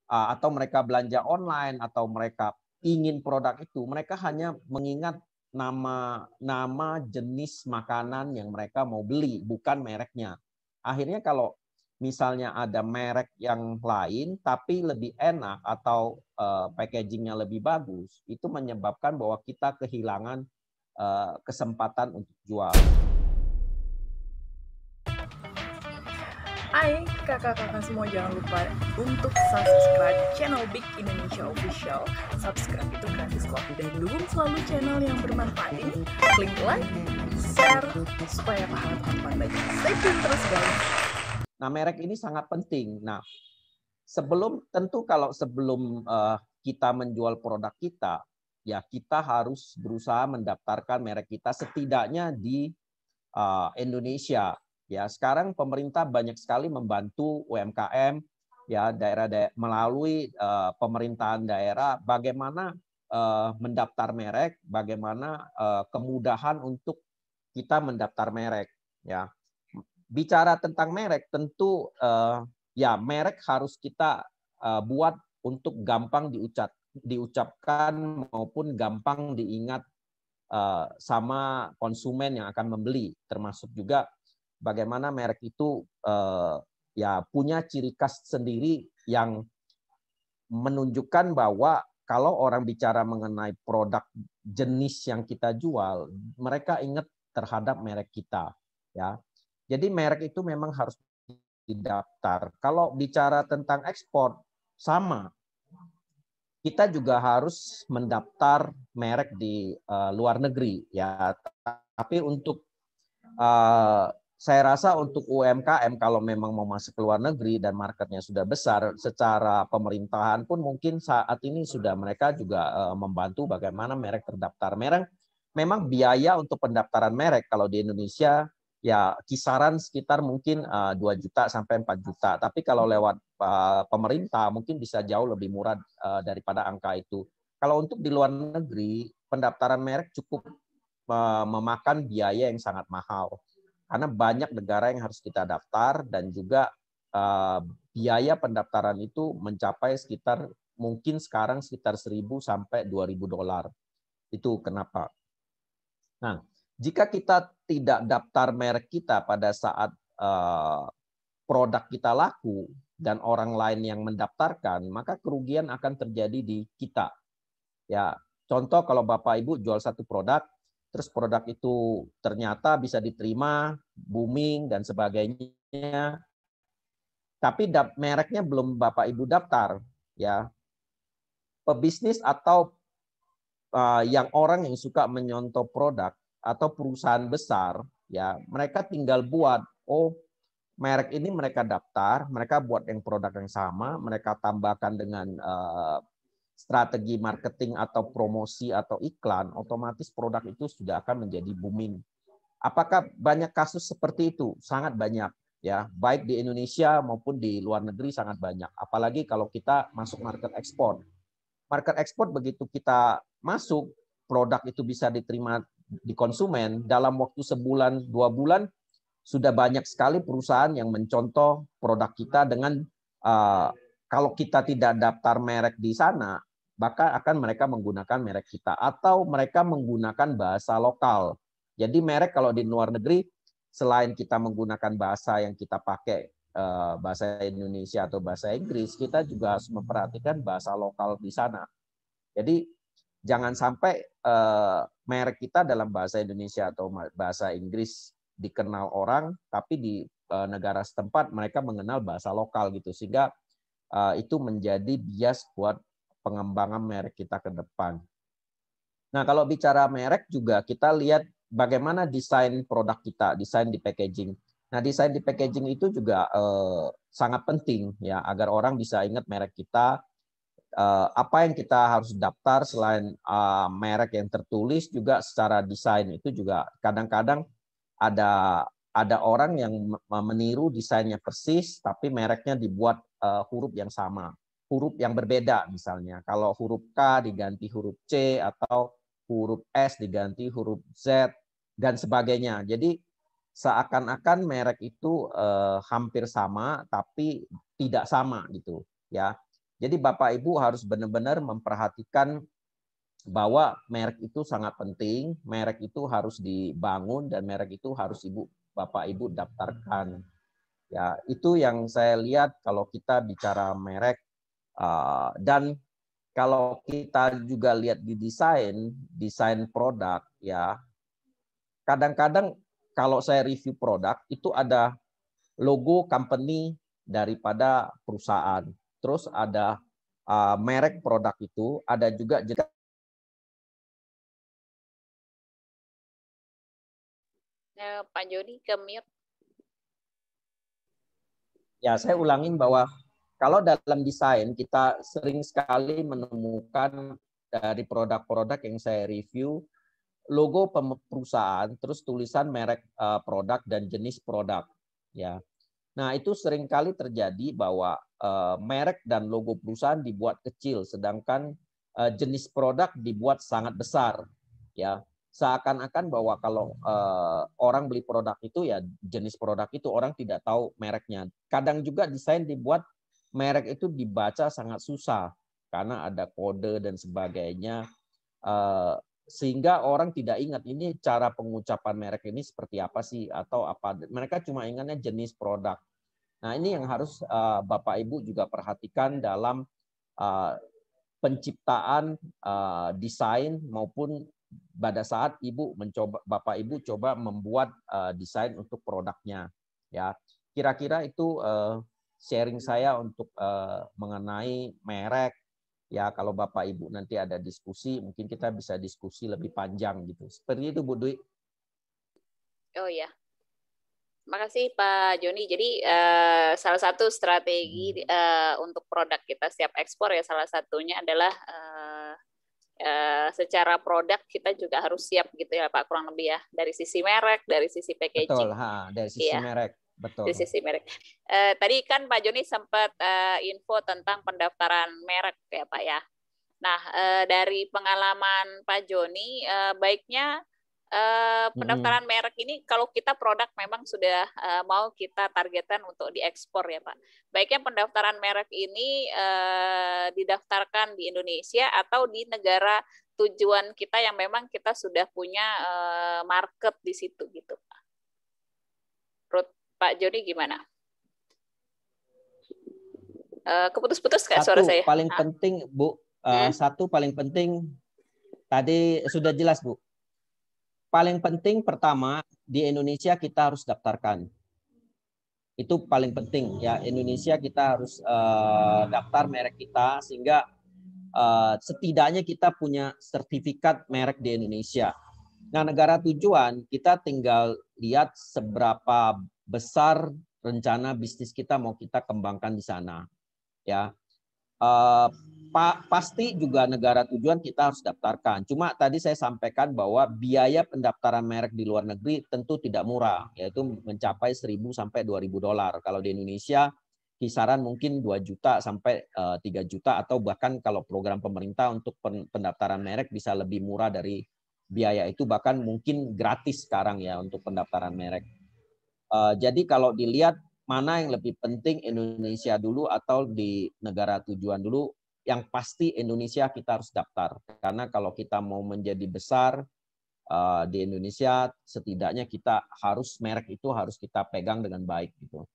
atau mereka belanja online atau mereka ingin produk itu, mereka hanya mengingat nama jenis makanan yang mereka mau beli, bukan mereknya. Akhirnya kalau misalnya ada merek yang lain tapi lebih enak atau packagingnya lebih bagus, itu menyebabkan bahwa kita kehilangan kesempatan untuk jual. Hai kakak-kakak semua, jangan lupa untuk subscribe channel Big Indonesia Official. Subscribe itu gratis kok, dan dukung selalu channel yang bermanfaat ini. Klik like, share, supaya pahala teman-teman banyak. Stay tune terus guys. Nah, merek ini sangat penting. Nah, tentu kalau sebelum kita menjual produk kita, ya kita harus berusaha mendaftarkan merek kita setidaknya di Indonesia. Ya, sekarang pemerintah banyak sekali membantu UMKM ya daerah melalui pemerintahan daerah bagaimana mendaftar merek, bagaimana kemudahan untuk kita mendaftar merek ya. Bicara tentang merek tentu ya merek harus kita buat untuk gampang diucapkan maupun gampang diingat sama konsumen yang akan membeli, termasuk juga bagaimana merek itu ya punya ciri khas sendiri yang menunjukkan bahwa kalau orang bicara mengenai produk jenis yang kita jual, mereka ingat terhadap merek kita, ya. Jadi merek itu memang harus didaftar. Kalau bicara tentang ekspor, sama. Kita juga harus mendaftar merek di luar negeri, ya. Tapi untuk saya rasa untuk UMKM kalau memang mau masuk ke luar negeri dan marketnya sudah besar, secara pemerintahan pun mungkin saat ini sudah mereka juga membantu bagaimana merek terdaftar. Memang biaya untuk pendaftaran merek kalau di Indonesia ya kisaran sekitar mungkin 2 juta sampai 4 juta. Tapi kalau lewat pemerintah mungkin bisa jauh lebih murah daripada angka itu. Kalau untuk di luar negeri, pendaftaran merek cukup memakan biaya yang sangat mahal. Karena banyak negara yang harus kita daftar dan juga biaya pendaftaran itu mencapai sekitar mungkin sekarang sekitar 1.000 sampai 2.000 dolar. Itu kenapa. Nah, jika kita tidak daftar merek kita pada saat produk kita laku dan orang lain yang mendaftarkan, maka kerugian akan terjadi di kita. Ya, contoh kalau Bapak Ibu jual satu produk, terus produk itu ternyata bisa diterima, booming dan sebagainya, tapi mereknya belum Bapak Ibu daftar, ya. Pebisnis atau yang orang yang suka menyontoh produk atau perusahaan besar, ya, mereka tinggal buat, oh, merek ini mereka daftar, mereka buat yang produk yang sama, mereka tambahkan dengan strategi marketing atau promosi atau iklan, otomatis produk itu sudah akan menjadi booming. Apakah banyak kasus seperti itu? Sangat banyak, ya, baik di Indonesia maupun di luar negeri sangat banyak. Apalagi kalau kita masuk market ekspor. Market ekspor begitu kita masuk, produk itu bisa diterima di konsumen dalam waktu sebulan, 2 bulan, sudah banyak sekali perusahaan yang mencontoh produk kita dengan kalau kita tidak daftar merek di sana, maka akan mereka menggunakan merek kita atau mereka menggunakan bahasa lokal. Jadi merek kalau di luar negeri, selain kita menggunakan bahasa yang kita pakai, bahasa Indonesia atau bahasa Inggris, kita juga harus memperhatikan bahasa lokal di sana. Jadi jangan sampai merek kita dalam bahasa Indonesia atau bahasa Inggris dikenal orang, tapi di negara setempat mereka mengenal bahasa lokal gitu, sehingga itu menjadi bias buat pengembangan merek kita ke depan. Nah, kalau bicara merek juga kita lihat bagaimana desain produk kita, desain di packaging. Nah, desain di packaging itu juga sangat penting ya agar orang bisa ingat merek kita. Apa yang kita harus daftar selain merek yang tertulis juga secara desain itu juga kadang-kadang ada orang yang meniru desainnya persis tapi mereknya dibuat huruf yang sama, huruf yang berbeda misalnya. Kalau huruf K diganti huruf C atau huruf S diganti huruf Z dan sebagainya. Jadi seakan-akan merek itu hampir sama tapi tidak sama gitu ya. Jadi Bapak Ibu harus benar-benar memperhatikan bahwa merek itu sangat penting, merek itu harus dibangun dan merek itu harus Bapak Ibu daftarkan. Ya, itu yang saya lihat kalau kita bicara merek. Dan kalau kita juga lihat di desain produk, ya kadang-kadang kalau saya review produk itu ada logo company daripada perusahaan. Terus ada merek produk itu, ada juga Pak Joni ke mute. ya saya ulangin bahwa kalau dalam desain kita sering sekali menemukan dari produk-produk yang saya review logo perusahaan, terus tulisan merek produk dan jenis produk, ya. Nah, itu seringkali terjadi bahwa merek dan logo perusahaan dibuat kecil, sedangkan jenis produk dibuat sangat besar. Ya, seakan-akan bahwa kalau orang beli produk itu ya jenis produk itu, orang tidak tahu mereknya. Kadang juga desain dibuat merek itu dibaca sangat susah karena ada kode dan sebagainya. Sehingga orang tidak ingat ini cara pengucapan merek ini seperti apa sih atau apa. Mereka cuma ingatnya jenis produk. Nah, ini yang harus Bapak Ibu juga perhatikan dalam penciptaan desain maupun pada saat Bapak Ibu coba membuat desain untuk produknya. Ya, kira-kira itu sharing saya untuk mengenai merek. Ya, kalau Bapak Ibu nanti ada diskusi, mungkin kita bisa diskusi lebih panjang gitu. Seperti itu, Bu Dwi. Oh ya, makasih Pak Joni. Jadi salah satu strategi untuk produk kita siap ekspor ya salah satunya adalah secara produk kita juga harus siap gitu ya Pak, kurang lebih ya dari sisi merek, dari sisi packaging. Betul, dari sisi merek. Betul. Dari sisi merek. Tadi kan Pak Joni sempat info tentang pendaftaran merek ya Pak ya. Nah, dari pengalaman Pak Joni, baiknya pendaftaran merek ini kalau kita produk memang sudah mau kita targetkan untuk diekspor ya Pak. Baiknya pendaftaran merek ini didaftarkan di Indonesia atau di negara tujuan kita yang memang kita sudah punya market di situ gitu Pak. Menurut Pak Joni gimana? Keputus-putus nggak suara saya? Paling penting Bu, satu paling penting tadi sudah jelas Bu. Paling penting pertama di Indonesia kita harus daftarkan. Itu paling penting ya, Indonesia kita harus daftar merek kita sehingga setidaknya kita punya sertifikat merek di Indonesia. Nah, negara tujuan kita tinggal lihat seberapa besar rencana bisnis kita mau kita kembangkan di sana. Ya, pasti juga negara tujuan kita harus daftarkan. Cuma tadi saya sampaikan bahwa biaya pendaftaran merek di luar negeri tentu tidak murah, yaitu mencapai 1.000 sampai 2.000 dolar. Kalau di Indonesia kisaran mungkin 2 juta sampai 3 juta atau bahkan kalau program pemerintah untuk pendaftaran merek bisa lebih murah dari biaya itu, bahkan mungkin gratis sekarang ya untuk pendaftaran merek. Jadi kalau dilihat mana yang lebih penting, Indonesia dulu atau di negara tujuan dulu, yang pasti Indonesia kita harus daftar. Karena kalau kita mau menjadi besar di Indonesia, setidaknya kita harus merek itu harus kita pegang dengan baik gitu.